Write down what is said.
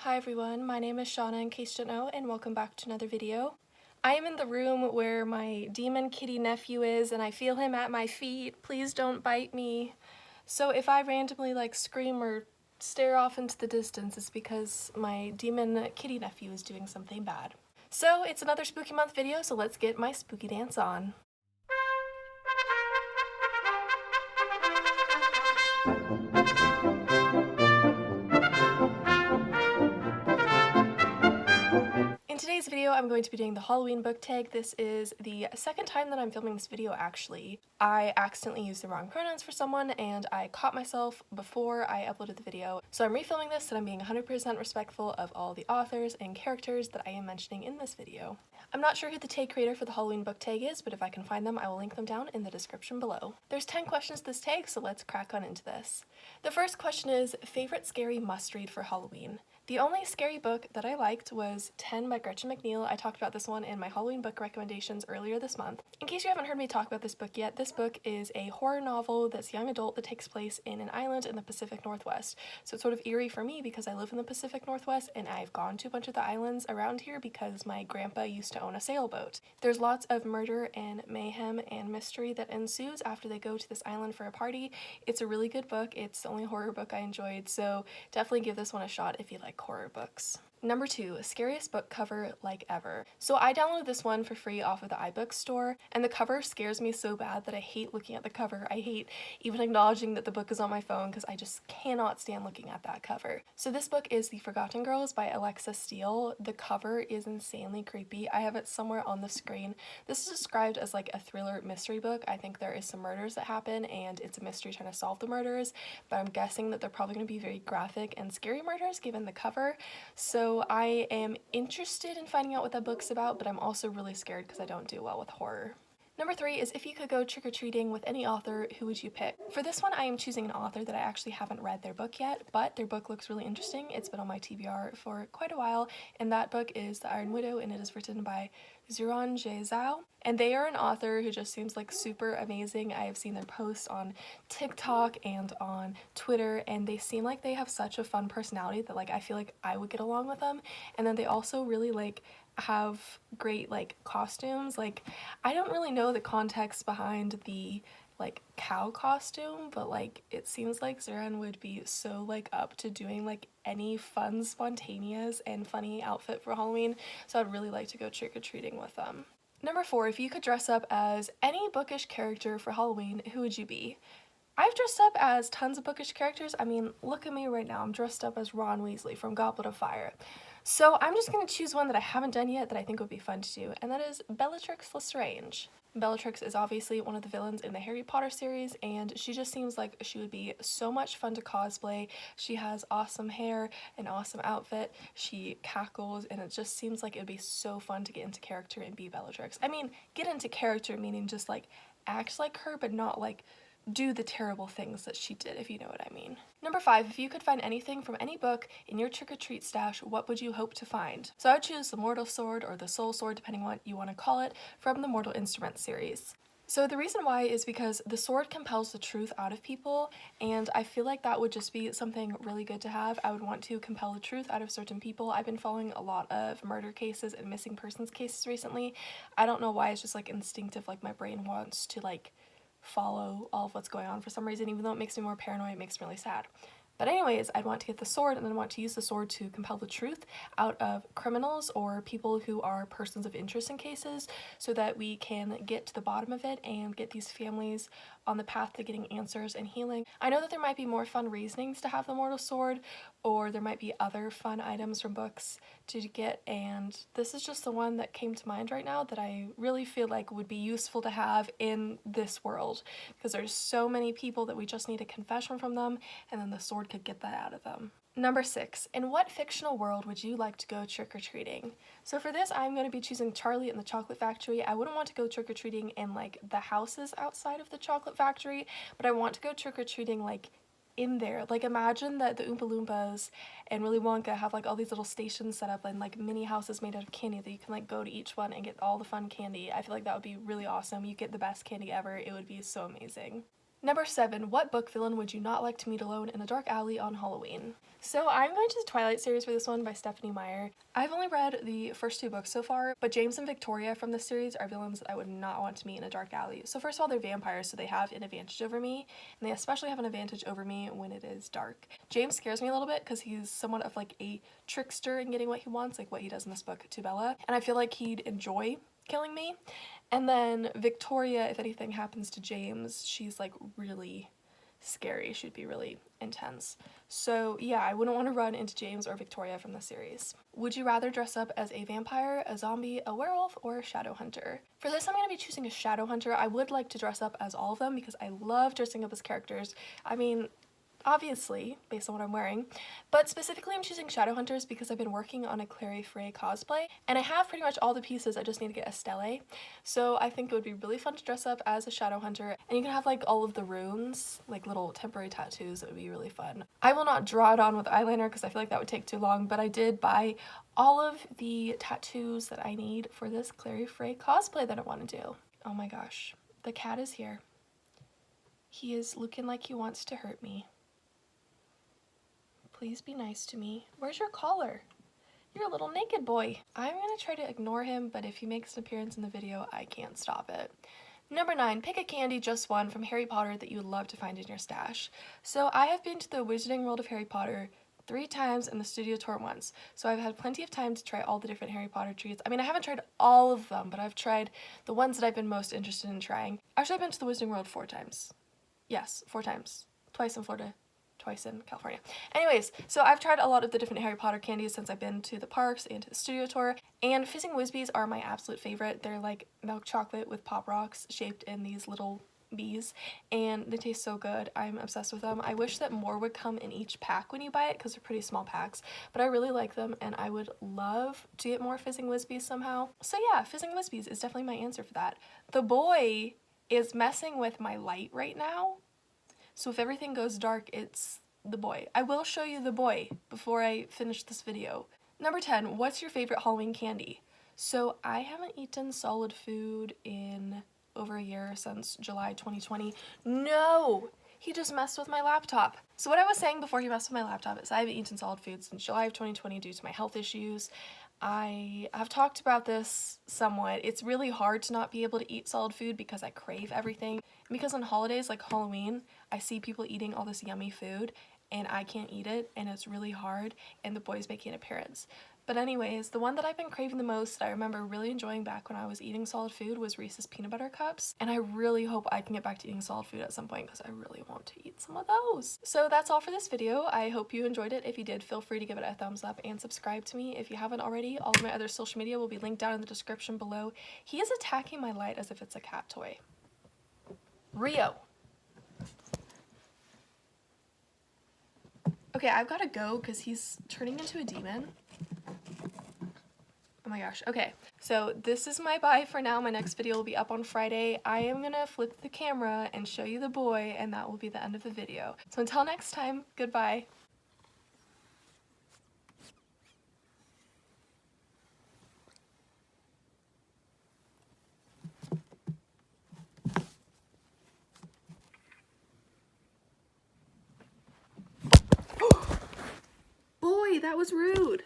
Hi everyone, my name is Shauna in case you don't know, and welcome back to another video. I am in the room where my demon kitty nephew is and I feel him at my feet. Please don't bite me. So if I randomly scream or stare off into the distance, it's because my demon kitty nephew is doing something bad. So it's another spooky month video, so let's get my spooky dance on. In today's video, I'm going to be doing the Halloween book tag. This is the second time that I'm filming this video, actually. I accidentally used the wrong pronouns for someone, and I caught myself before I uploaded the video. So I'm refilming this, and I'm being 100% respectful of all the authors and characters that I am mentioning in this video. I'm not sure who the tag creator for the Halloween book tag is, but if I can find them, I will link them down in the description below. There's 10 questions to this tag, so let's crack on into this. The first question is, favorite scary must-read for Halloween? The only scary book that I liked was 10 by Gretchen McNeil. I talked about this one in my Halloween book recommendations earlier this month. In case you haven't heard me talk about this book yet, this book is a horror novel that's young adult that takes place in an island in the Pacific Northwest. So it's sort of eerie for me because I live in the Pacific Northwest and I've gone to a bunch of the islands around here because my grandpa used to own a sailboat. There's lots of murder and mayhem and mystery that ensues after they go to this island for a party. It's a really good book. It's the only horror book I enjoyed, so definitely give this one a shot if you like horror books. Number 2, scariest book cover like ever. So I downloaded this one for free off of the iBooks store, and the cover scares me so bad that I hate looking at the cover. I hate even acknowledging that the book is on my phone because I just cannot stand looking at that cover. So this book is The Forgotten Girls by Alexa Steele. The cover is insanely creepy. I have it somewhere on the screen. This is described as like a thriller mystery book. I think there is some murders that happen and it's a mystery trying to solve the murders, but I'm guessing that they're probably going to be very graphic and scary murders given the cover. So I am interested in finding out what that book's about, but I'm also really scared because I don't do well with horror. Number 3 is, if you could go trick-or-treating with any author, who would you pick? For this one, I am choosing an author that I actually haven't read their book yet, but their book looks really interesting. It's been on my TBR for quite a while, and that book is The Iron Widow, and it is written by Xuran Zhao. And they are an author who just seems like super amazing. I have seen their posts on TikTok and on Twitter, and they seem like they have such a fun personality that I feel like I would get along with them. And then they also really have great costumes. I don't really know the context behind the cow costume, but it seems like Xuran would be so up to doing any fun, spontaneous and funny outfit for Halloween, so I'd really like to go trick-or-treating with them. Number 4, if you could dress up as any bookish character for Halloween, who would you be? I've dressed up as tons of bookish characters. I mean, look at me right now. I'm dressed up as Ron Weasley from Goblet of Fire. So I'm just going to choose one that I haven't done yet that I think would be fun to do, and that is Bellatrix Lestrange. Bellatrix is obviously one of the villains in the Harry Potter series, and she just seems like she would be so much fun to cosplay. She has awesome hair, an awesome outfit, she cackles, and it just seems like it would be so fun to get into character and be Bellatrix. I mean, get into character meaning just act like her, but not do the terrible things that she did, if you know what I mean. Number 5, if you could find anything from any book in your trick-or-treat stash, what would you hope to find? So I would choose the Mortal Sword or the Soul Sword, depending on what you want to call it, from the Mortal Instruments series. So the reason why is because the sword compels the truth out of people, and I feel like that would just be something really good to have. I would want to compel the truth out of certain people. I've been following a lot of murder cases and missing persons cases recently. I don't know why, it's just instinctive, my brain wants to follow all of what's going on for some reason. Even though it makes me more paranoid, it makes me really sad. But anyways, I'd want to get the sword, and then want to use the sword to compel the truth out of criminals or people who are persons of interest in cases, so that we can get to the bottom of it and get these families on the path to getting answers and healing. I know that there might be more fun reasonings to have the Mortal Sword, or there might be other fun items from books to get, and this is just the one that came to mind right now that I really feel would be useful to have in this world, because there's so many people that we just need a confession from them, and then the sword could get that out of them. Number 6, in what fictional world would you like to go trick-or-treating? So for this, I'm going to be choosing Charlie and the Chocolate Factory. I wouldn't want to go trick-or-treating in the houses outside of the Chocolate Factory, but I want to go trick-or-treating in there. Imagine that the Oompa Loompas and Willy Wonka have all these little stations set up and mini houses made out of candy that you can go to each one and get all the fun candy. I feel like that would be really awesome. You get the best candy ever. It would be so amazing. Number 7, what book villain would you not like to meet alone in a dark alley on Halloween? So I'm going to the Twilight series for this one by Stephanie Meyer. I've only read the first 2 books so far, but James and Victoria from this series are villains that I would not want to meet in a dark alley. So first of all, they're vampires, so they have an advantage over me, and they especially have an advantage over me when it is dark. James scares me a little bit because he's somewhat of like a trickster in getting what he wants, like what he does in this book to Bella, and I feel like he'd enjoy killing me. And then Victoria, if anything happens to James, she's like really scary. She'd be really intense. So yeah, I wouldn't want to run into James or Victoria from the series. Would you rather dress up as a vampire, a zombie, a werewolf, or a Shadowhunter? For this, I'm going to be choosing a Shadowhunter. I would like to dress up as all of them because I love dressing up as characters. I mean, obviously, based on what I'm wearing, but specifically I'm choosing Shadowhunters because I've been working on a Clary Frey cosplay, and I have pretty much all the pieces, I just need to get a stele. So I think it would be really fun to dress up as a Shadowhunter, and you can have like all of the runes, like little temporary tattoos. That would be really fun. I will not draw it on with eyeliner because I feel like that would take too long, but I did buy all of the tattoos that I need for this Clary Frey cosplay that I want to do. Oh my gosh, the cat is here. He is looking like he wants to hurt me. Please be nice to me. Where's your collar? You're a little naked boy. I'm gonna try to ignore him, but if he makes an appearance in the video, I can't stop it. Number 9, pick a candy, just one, from Harry Potter that you would love to find in your stash. So I have been to the Wizarding World of Harry Potter 3 times and the studio tour once. So I've had plenty of time to try all the different Harry Potter treats. I mean, I haven't tried all of them, but I've tried the ones that I've been most interested in trying. Actually, I've been to the Wizarding World 4 times. Yes, 4 times. Twice in Florida, twice in California. Anyways, so I've tried a lot of the different Harry Potter candies since I've been to the parks and to the studio tour, and Fizzing Whizbees are my absolute favorite. They're like milk chocolate with Pop Rocks shaped in these little bees, and they taste so good. I'm obsessed with them. I wish that more would come in each pack when you buy it because they're pretty small packs, but I really like them, and I would love to get more Fizzing Whizbees somehow. So yeah, Fizzing Whizbees is definitely my answer for that. The boy is messing with my light right now, so if everything goes dark, it's the boy. I will show you the boy before I finish this video. Number 10, what's your favorite Halloween candy? So I haven't eaten solid food in over a year, since July 2020. No! He just messed with my laptop. So what I was saying before he messed with my laptop is I haven't eaten solid food since July of 2020 due to my health issues. I have talked about this somewhat. It's really hard to not be able to eat solid food because I crave everything. And because on holidays like Halloween, I see people eating all this yummy food and I can't eat it, and it's really hard, and the boy's making an appearance. But anyways, the one that I've been craving the most that I remember really enjoying back when I was eating solid food was Reese's Peanut Butter Cups, and I really hope I can get back to eating solid food at some point because I really want to eat some of those. So that's all for this video. I hope you enjoyed it. If you did, feel free to give it a thumbs up and subscribe to me if you haven't already. All of my other social media will be linked down in the description below. He is attacking my light as if it's a cat toy. Rio. Okay, I've got to go because he's turning into a demon. Oh my gosh. Okay, so this is my bye for now. My next video will be up on Friday. I am going to flip the camera and show you the boy, and that will be the end of the video. So until next time, goodbye. Boy, that was rude.